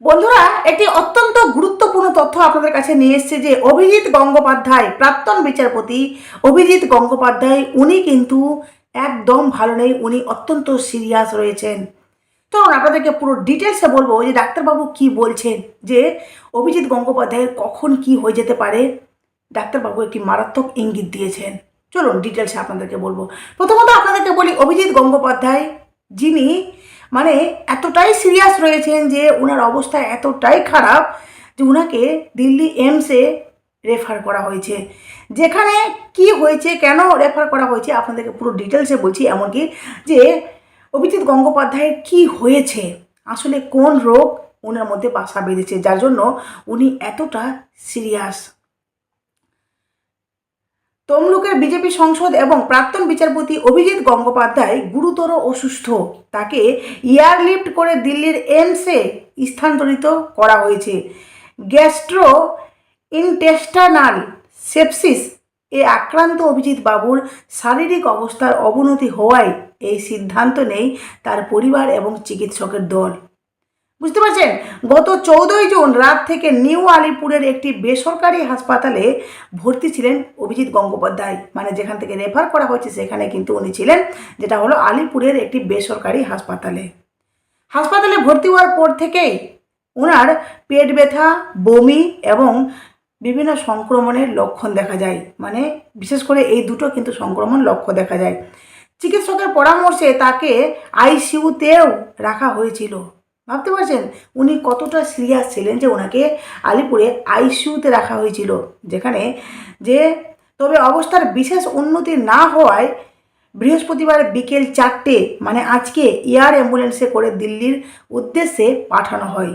বন্ধুরা, একটি অত্যন্ত গুরুত্বপূর্ণ তথ্য আপনাদের কাছে নিয়ে এসেছে যে অভিজিৎ গঙ্গোপাধ্যায়, প্রাক্তন বিচারপতি অভিজিৎ গঙ্গোপাধ্যায়, উনি কিন্তু একদম ভালো নেই। উনি অত্যন্ত সিরিয়াস রয়েছেন। তো আপনাদেরকে পুরো ডিটেলসে বলবো যে ডাক্তারবাবু কি বলছেন, যে অভিজিৎ গঙ্গোপাধ্যায়ের কখন কি হয়ে যেতে পারে। ডাক্তারবাবু একটি মারাত্মক ইঙ্গিত দিয়েছেন। চলুন ডিটেলসে আপনাদেরকে বলবো। প্রথমত আপনাদেরকে বলি, অভিজিৎ গঙ্গোপাধ্যায় যিনি মানে এতটাই সিরিয়াস রয়েছেন যে ওনার অবস্থা এতটাই খারাপ যে ওনাকে দিল্লি এইমসে রেফার করা হয়েছে। যেখানে কি হয়েছে, কেন রেফার করা হয়েছে আপনাদেরকে পুরো ডিটেলসে বলছি। এমনকি যে অভিজিৎ গঙ্গোপাধ্যায়ের কি হয়েছে, আসলে কোন রোগ ওনার মধ্যে বাসা বেঁধেছে, যার জন্য উনি এতটা সিরিয়াস। তমলুকের বিজেপি সাংসদ এবং প্রাক্তন বিচারপতি অভিজিৎ গঙ্গোপাধ্যায় গুরুতর অসুস্থ। তাকে এয়ারলিফট করে দিল্লির এইমসে স্থানান্তরিত করা হয়েছে। গ্যাস্ট্রো ইন্টেস্টাইনাল সেপসিস এ আক্রান্ত অভিজিৎ বাবুর শারীরিক অবস্থার অবনতি হওয়ায় এই সিদ্ধান্ত নেয় তার পরিবার এবং চিকিৎসকের দল। বুঝতে পারছেন, গত 14ই জুন রাত থেকে নিউ আলিপুরের একটি বেসরকারি হাসপাতালে ভর্তি ছিলেন অভিজিৎ গঙ্গোপাধ্যায়। মানে যেখান থেকে রেফার করা হয়েছে সেখানে কিন্তু উনি ছিলেন, যেটা হলো আলিপুরের একটি বেসরকারি হাসপাতালে। হাসপাতালে ভর্তি হওয়ার পর থেকেই ওনার পেট ব্যথা, বমি এবং বিভিন্ন সংক্রমণের লক্ষণ দেখা যায়। মানে বিশেষ করে এই দুটো কিন্তু সংক্রমণ লক্ষ্য দেখা যায়। চিকিৎসকের পরামর্শে তাকে আইসিইউতেও রাখা হয়েছিল। ভাবতে পারছেন উনি কতটা সিরিয়াস ছিলেন যে ওনাকে আলিপুরে আইসিইউতে রাখা হয়েছিল, যেখানে যে তবে অবস্থার বিশেষ উন্নতি না হওয়ায় বৃহস্পতিবার বিকেল 4টে মানে আজকে এয়ার অ্যাম্বুলেন্সে করে দিল্লির উদ্দেশ্যে পাঠানো হয়।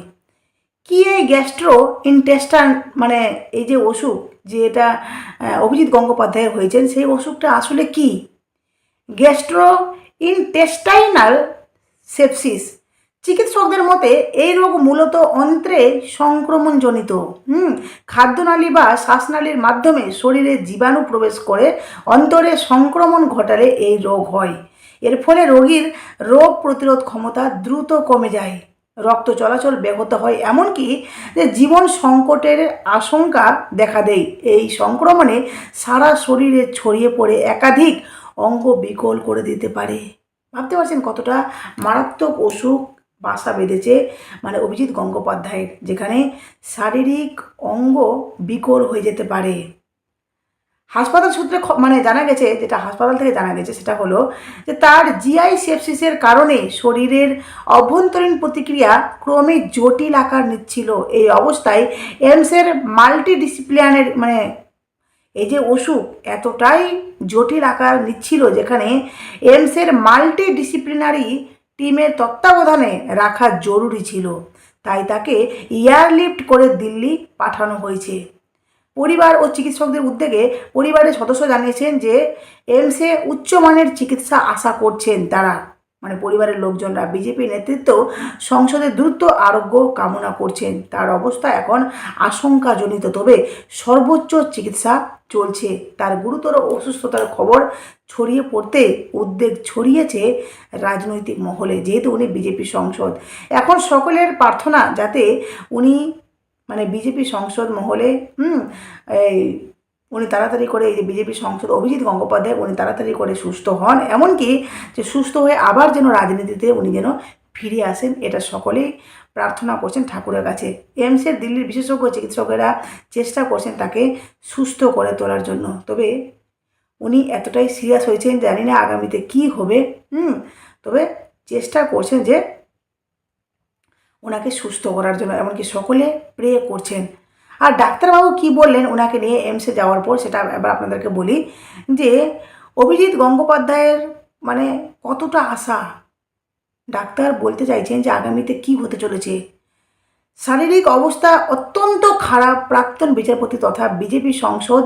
কি এই গ্যাস্ট্রো ইন্টেস্টাইন মানে এই যে অসুখ, যে এটা অভিজিৎ গঙ্গোপাধ্যায় হয়েছেন, সেই অসুখটা আসলে কি? Gastro intestinal sepsis. চিকিৎসকদের মতে এই রোগ মূলত অন্ত্রে সংক্রমণজনিত। খাদ্যনালী বা শ্বাসনালীর মাধ্যমে শরীরে জীবাণু প্রবেশ করে অন্তরে সংক্রমণ ঘটালে এই রোগ হয়। এর ফলে রোগীর রোগ প্রতিরোধ ক্ষমতা দ্রুত কমে যায়, রক্ত চলাচল ব্যাহত হয়, এমনকি যে জীবন সংকটের আশঙ্কা দেখা দেয়। এই সংক্রমণে সারা শরীরে ছড়িয়ে পড়ে একাধিক অঙ্গ বিকল করে দিতে পারে। ভাবতে পারছেন কতটা মারাত্মক অসুখ বাসা বেঁধেছে মানে অভিজিৎ গঙ্গোপাধ্যায়ের, যেখানে শারীরিক অঙ্গ বিকল হয়ে যেতে পারে। হাসপাতাল সূত্রে মানে জানা গেছে, যেটা হাসপাতাল থেকে জানা গেছে সেটা হলো যে তার জিআই সেপসিসের কারণে শরীরের অভ্যন্তরীণ প্রতিক্রিয়া ক্রমে জটিল আকার নিচ্ছিল। এই অবস্থায় এইমসের মাল্টিডিসিপ্লিনারি মানে এই যে অসুখ এতটাই জটিল আকার নিচ্ছিল, যেখানে এইমসের মাল্টিডিসিপ্লিনারি টিমের তত্ত্বাবধানে রাখা জরুরি ছিল। তাই তাকে এয়ারলিফট করে দিল্লি পাঠানো হয়েছে। পরিবার ও চিকিৎসকদের উদ্যোগে পরিবারের সদস্য জানিয়েছেন যে এইমসে উচ্চমানের চিকিৎসা আশা করছেন তারা। মানে পরিবারের লোকজনরা বিজেপি নেতৃত্ব সংসদে দ্রুত আরোগ্য কামনা করছেন। তার অবস্থা এখন আশঙ্কাজনিত, তবে সর্বোচ্চ চিকিৎসা চলছে। তার গুরুতর অসুস্থতার খবর ছড়িয়ে পড়তে উদ্বেগ ছড়িয়েছে রাজনৈতিক মহলে, যেহেতু উনি বিজেপি সংসদ। এখন সকলের প্রার্থনা যাতে উনি মানে বিজেপি সংসদ মহলে এই উনি তাড়াতাড়ি করে, এই যে বিজেপি সংসদ অভিজিৎ গঙ্গোপাধ্যায়, উনি তাড়াতাড়ি করে সুস্থ হন, এমনকি যে সুস্থ হয়ে আবার যেন রাজনীতিতে উনি যেন ফিরে আসেন, এটা সকলেই প্রার্থনা করছেন ঠাকুরের কাছে। এইমসের দিল্লির বিশেষজ্ঞ চিকিৎসকেরা চেষ্টা করছেন তাকে সুস্থ করে তোলার জন্য, তবে উনি এতটাই সিরিয়াস হয়েছেন, জানি না আগামীতে কি হবে। তবে চেষ্টা করছেন যে ওনাকে সুস্থ করার জন্য, এমনকি সকলে প্রে করছেন। আর ডাক্তারবাবু কি বললেন ওনাকে নিয়ে এইমসে যাওয়ার পর, সেটা এবার আপনাদেরকে বলি যে অভিজিৎ গঙ্গোপাধ্যায়ের মানে কতটা আশা। ডাক্তার বলতে চাইছেন যে আগামীতে কি হতে চলেছে। শারীরিক অবস্থা অত্যন্ত খারাপ প্রাক্তন বিচারপতি তথা বিজেপি সাংসদ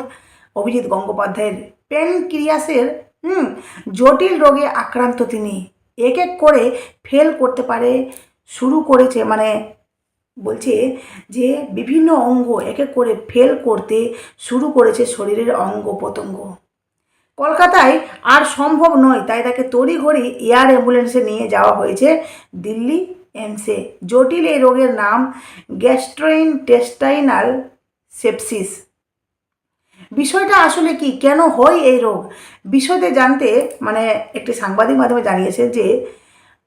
অভিজিৎ গঙ্গোপাধ্যায়ের। প্যানক্রিয়াসের জটিল রোগে আক্রান্ত তিনি। এক এক করে ফেল করতে পারে শুরু করেছে, মানে বলছে যে বিভিন্ন অঙ্গ এক এক করে ফেল করতে শুরু করেছে শরীরের অঙ্গ প্রত্যঙ্গ। কলকাতায় আর সম্ভব নয়, তাই তাকে তড়িঘড়ি এয়ার অ্যাম্বুলেন্সে নিয়ে যাওয়া হয়েছে দিল্লি এমসে। জটিল এই রোগের নাম গ্যাস্ট্রোইন্টেস্টাইনাল সেপসিস। বিষয়টা আসলে কি, কেন হয় এই রোগ, বিষয়তে জানতে একটি সাংবাদিক মাধ্যমে জানিয়েছে যে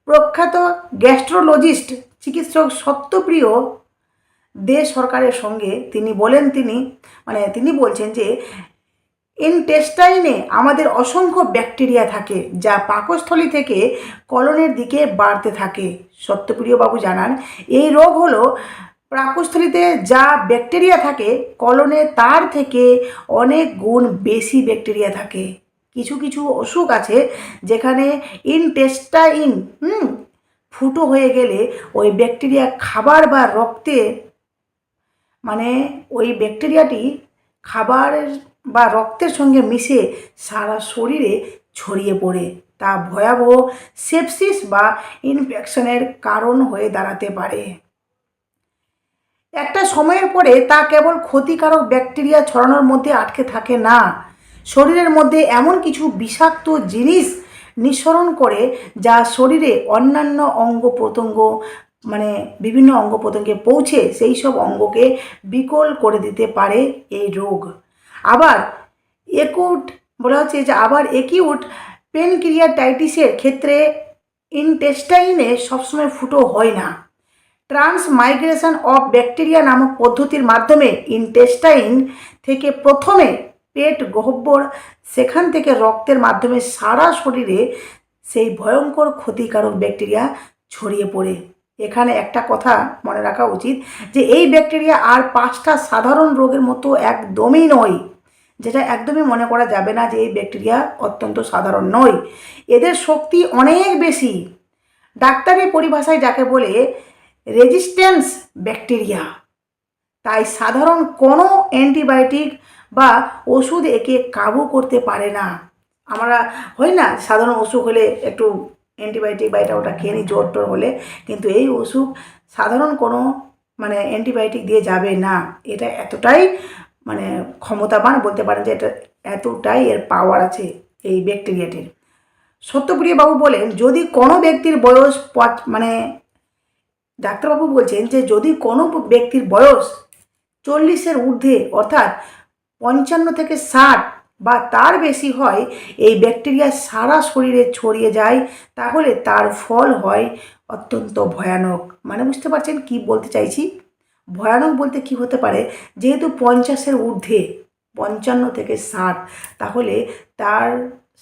প্রখ্যাত গ্যাস্ট্রোলজিস্ট চিকিৎসক সত্যপ্রিয় দে সরকারের সঙ্গে তিনি বলছেন যে ইনটেস্টাইনে আমাদের অসংখ্য ব্যাকটেরিয়া থাকে যা পাকস্থলী থেকে কলনের দিকে বাড়তে থাকে। সত্যপ্রিয় বাবু জানান এই রোগ হলো পাকস্থলীতে যা ব্যাকটেরিয়া থাকে কলনে তার থেকে অনেক গুণ বেশি ব্যাকটেরিয়া থাকে। কিছু কিছু অসুখ আছে যেখানে ইনটেস্টাইন ফুটো হয়ে গেলে ওই ব্যাকটেরিয়া খাবার বা রক্তে ওই ব্যাকটেরিয়াটি খাবার বা রক্তের সঙ্গে মিশে সারা শরীরে ছড়িয়ে পড়ে তা ভয়াবহ সেপসিস বা ইনফেকশনের কারণ হয়ে দাঁড়াতে পারে। একটা সময়ের পরে তা কেবল ক্ষতিকারক ব্যাকটেরিয়া ছড়ানোর মধ্যে আটকে থাকে না, শরীরের মধ্যে এমন কিছু বিষাক্ত জিনিস নিঃসরণ করে যা শরীরে অন্যান্য অঙ্গ প্রত্যঙ্গ বিভিন্ন অঙ্গ প্রত্যঙ্গে পৌঁছে সেই সব অঙ্গকে বিকল করে দিতে পারে এই রোগ। আবার একিউট পেনক্রিয়াটাইটিসের ক্ষেত্রে ইনটেস্টাইনে সবসময় ফুটো হয় না। ট্রান্সমাইগ্রেশন অফ ব্যাকটেরিয়া নামক পদ্ধতির মাধ্যমে ইনটেস্টাইন থেকে প্রথমে পেট গহ্বর, সেখান থেকে রক্তের মাধ্যমে সারা শরীরে সেই ভয়ঙ্কর ক্ষতিকারক ব্যাকটেরিয়া ছড়িয়ে পড়ে। এখানে একটা কথা মনে রাখা উচিত যে এই ব্যাকটেরিয়া আর 5টা সাধারণ রোগের মতো একদমই নয়, যেটা একদমই মনে করা যাবে না যে এই ব্যাকটেরিয়া অত্যন্ত সাধারণ নয়, এদের শক্তি অনেক বেশি। ডাক্তারি পরিভাষায় যাকে বলে রেজিস্ট্যান্স ব্যাকটেরিয়া। তাই সাধারণ কোনো অ্যান্টিবায়োটিক বা ওষুধ একে কাবু করতে পারে না। আমরা হয় না সাধারণ অসুখ হলে একটু অ্যান্টিবায়োটিক বা এটা ওটা খেয়ে নিই জ্বর টর হলে, কিন্তু এই অসুখ সাধারণ কোনো অ্যান্টিবায়োটিক দিয়ে যাবে না। এটা এতটাই ক্ষমতাবান, বলতে পারেন যে এটা এতটাই এর পাওয়ার আছে এই ব্যাকটেরিয়াটির। সত্যপ্রিয় বাবু বলেন যদি কোনো ব্যক্তির বয়স ডাক্তারবাবু বলছেন যে যদি কোনো ব্যক্তির বয়স 40-এর ঊর্ধ্বে অর্থাৎ 55 থেকে 60 বা তার বেশি হয়, এই ব্যাকটেরিয়া সারা শরীরে ছড়িয়ে যায়, তাহলে তার ফল হয় অত্যন্ত ভয়ানক। বুঝতে পারছেন কি বলতে চাইছি? ভয়ানক বলতে কি হতে পারে, যেহেতু 50-এর ঊর্ধ্বে 55 থেকে 60, তাহলে তার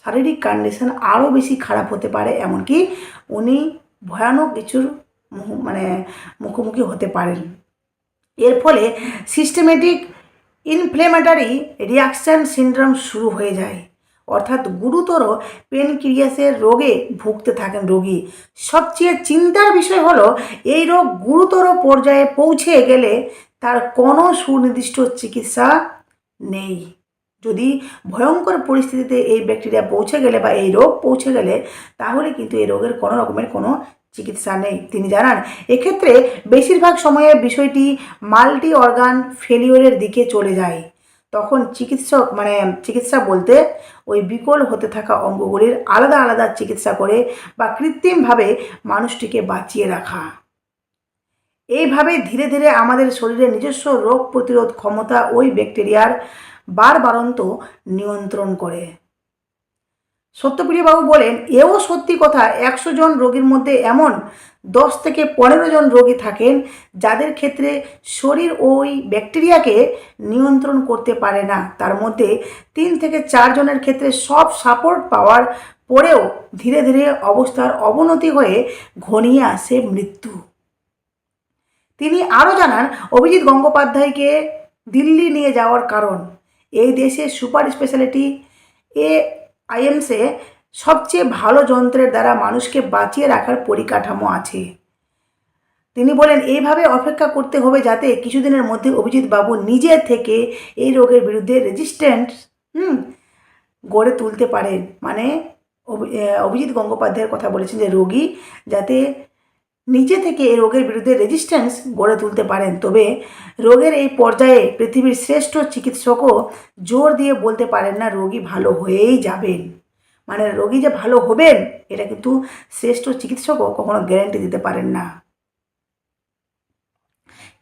শারীরিক কন্ডিশন আরও বেশি খারাপ হতে পারে, এমনকি উনি ভয়ানক কিছুর মুখোমুখি হতে পারেন। এর ফলে সিস্টেমেটিক ইনফ্লেমেটারি রিয়াকশান সিনড্রোম শুরু হয়ে যায়, অর্থাৎ গুরুতর পেনক্রিয়াসের রোগে ভুগতে থাকেন রোগী। সবচেয়ে চিন্তার বিষয় হলো এই রোগ গুরুতর পর্যায়ে পৌঁছে গেলে তার কোনো সুনির্দিষ্ট চিকিৎসা নেই। যদি ভয়ঙ্কর পরিস্থিতিতে এই ব্যাকটেরিয়া পৌঁছে গেলে বা এই রোগ পৌঁছে গেলে, তাহলে কিন্তু এই রোগের কোনো রকমের কোনো চিকিৎসা নেই। তিনি জানান এক্ষেত্রে বেশিরভাগ সময়ে বিষয়টি মাল্টি অর্গান ফেলিওরের দিকে চলে যায়। তখন চিকিৎসা বলতে ওই বিকল হতে থাকা অঙ্গগুলির আলাদা আলাদা চিকিৎসা করে বা কৃত্রিমভাবে মানুষটিকে বাঁচিয়ে রাখা। এইভাবে ধীরে ধীরে আমাদের শরীরের নিজস্ব রোগ প্রতিরোধ ক্ষমতা ওই ব্যাকটেরিয়ার বারবারন্ত নিয়ন্ত্রণ করে। সত্যপ্রিয়বাবু বলেন এও সত্যি কথা, 100 জন রোগীর মধ্যে এমন 10 থেকে 15 জন রোগী থাকেন যাদের ক্ষেত্রে শরীর ওই ব্যাকটেরিয়াকে নিয়ন্ত্রণ করতে পারে না। তার মধ্যে 3 থেকে 4 জনের ক্ষেত্রে সব সাপোর্ট পাওয়ার পরেও ধীরে ধীরে অবস্থার অবনতি হয়ে ঘনিয়ে আসে মৃত্যু। তিনি আরও জানান অভিজিৎ গঙ্গোপাধ্যায়কে দিল্লি নিয়ে যাওয়ার কারণ এই দেশে সুপার স্পেশালিটি আইএমসে সবচেয়ে ভালো যন্ত্রের দ্বারা মানুষকে বাঁচিয়ে রাখার পরিকাঠামো আছে। তিনি বলেন এইভাবে অপেক্ষা করতে হবে যাতে কিছুদিনের মধ্যে অভিজিৎ বাবু নিজে থেকে এই রোগের বিরুদ্ধে রেজিস্ট্যান্স গড়ে তুলতে পারেন। অভিজিৎ গঙ্গোপাধ্যায়ের কথা বলেছেন যে রোগী যাতে নিজে থেকে এই রোগের বিরুদ্ধে রেজিস্ট্যান্স গড়ে তুলতে পারেন। তবে রোগের এই পর্যায়ে পৃথিবীর শ্রেষ্ঠ চিকিৎসকও জোর দিয়ে বলতে পারেন না রোগী ভালো হয়েই যাবেন। রোগী যে ভালো হবেন এটা কিন্তু শ্রেষ্ঠ চিকিৎসকও কখনো গ্যারান্টি দিতে পারেন না।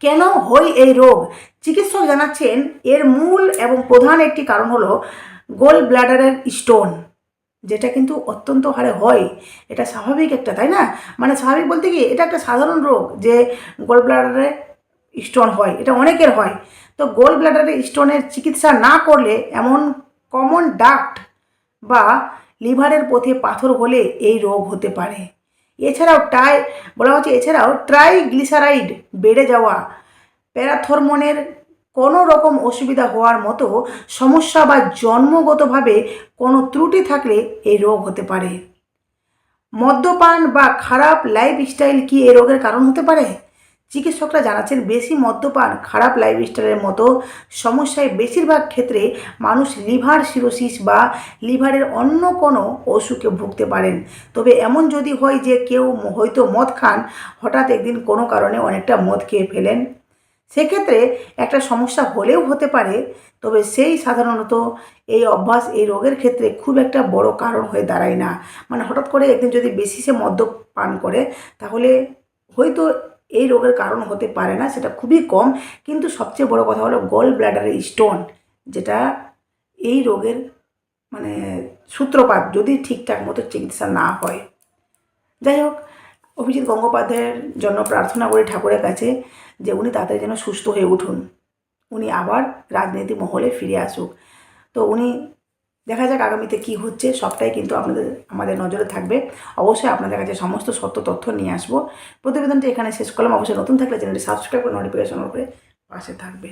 কেন হয় এই রোগ? চিকিৎসক জানাচ্ছেন এর মূল এবং প্রধান একটি কারণ হলো গোল ব্লাডারের স্টোন, যেটা কিন্তু অত্যন্ত হারে হয়। এটা স্বাভাবিক একটা, তাই না? মানে স্বাভাবিক বলতে কি, এটা একটা সাধারণ রোগ যে গোল ব্লাডারে স্টোন হয়, এটা অনেকের হয়। তো গোল ব্লাডারে স্টোনের চিকিৎসা না করলে এমন কমন ডাক্ট বা লিভারের পথে পাথর হলে এই রোগ হতে পারে। এছাড়াও এছাড়াও ট্রাইগ্লিসারাইড বেড়ে যাওয়া, প্যারাথরমোনের কোনো রকম অসুবিধা হওয়ার মতো সমস্যা বা জন্মগতভাবে কোনো ত্রুটি থাকলে এই রোগ হতে পারে। মদ্যপান বা খারাপ লাইফস্টাইল কি এই রোগের কারণ হতে পারে? চিকিৎসকরা জানাচ্ছেন বেশি মদ্যপান, খারাপ লাইফস্টাইলের মতো সমস্যায় বেশিরভাগ ক্ষেত্রে মানুষ লিভার সিরোসিস বা লিভারের অন্য কোনো অসুখে ভুগতে পারেন। তবে এমন যদি হয় যে কেউ হয়তো মদ খান, হঠাৎ একদিন কোনো কারণে অনেকটা মদ খেয়ে ফেলেন, সেক্ষেত্রে একটা সমস্যা হলেও হতে পারে। তবে সেই সাধারণত এই অভ্যাস এই রোগের ক্ষেত্রে খুব একটা বড় কারণ হয়ে দাঁড়ায় না। মানে হঠাৎ করে একদিন যদি বেশি সে মদ্যপান করে, তাহলে হয়তো এই রোগের কারণ হতে পারে না, সেটা খুবই কম। কিন্তু সবচেয়ে বড় কথা হলো গল ব্লাডারে স্টোন, যেটা এই রোগের মানে সূত্রপাত যদি ঠিকঠাক মতো চিকিৎসা না হয়। যাই হোক, অভিজিৎ গঙ্গোপাধ্যায়ের জন্য প্রার্থনা করি ঠাকুরের কাছে যে উনি তাড়াতাড়ি যেন সুস্থ হয়ে উঠুন, উনি আবার রাজনীতি মহলে ফিরে আসুক। তো উনি দেখা যাক আগামীতে কী হচ্ছে, সবটাই কিন্তু আমাদের নজরে থাকবে। অবশ্যই আপনাদের কাছে সমস্ত সত্য তথ্য নিয়ে আসবো। প্রতিবেদনটি এখানে শেষ করলাম। অবশ্যই নতুন থাকলে চ্যানেলটি সাবস্ক্রাইব করে নোটিফিকেশন অন করে পাশে থাকবে।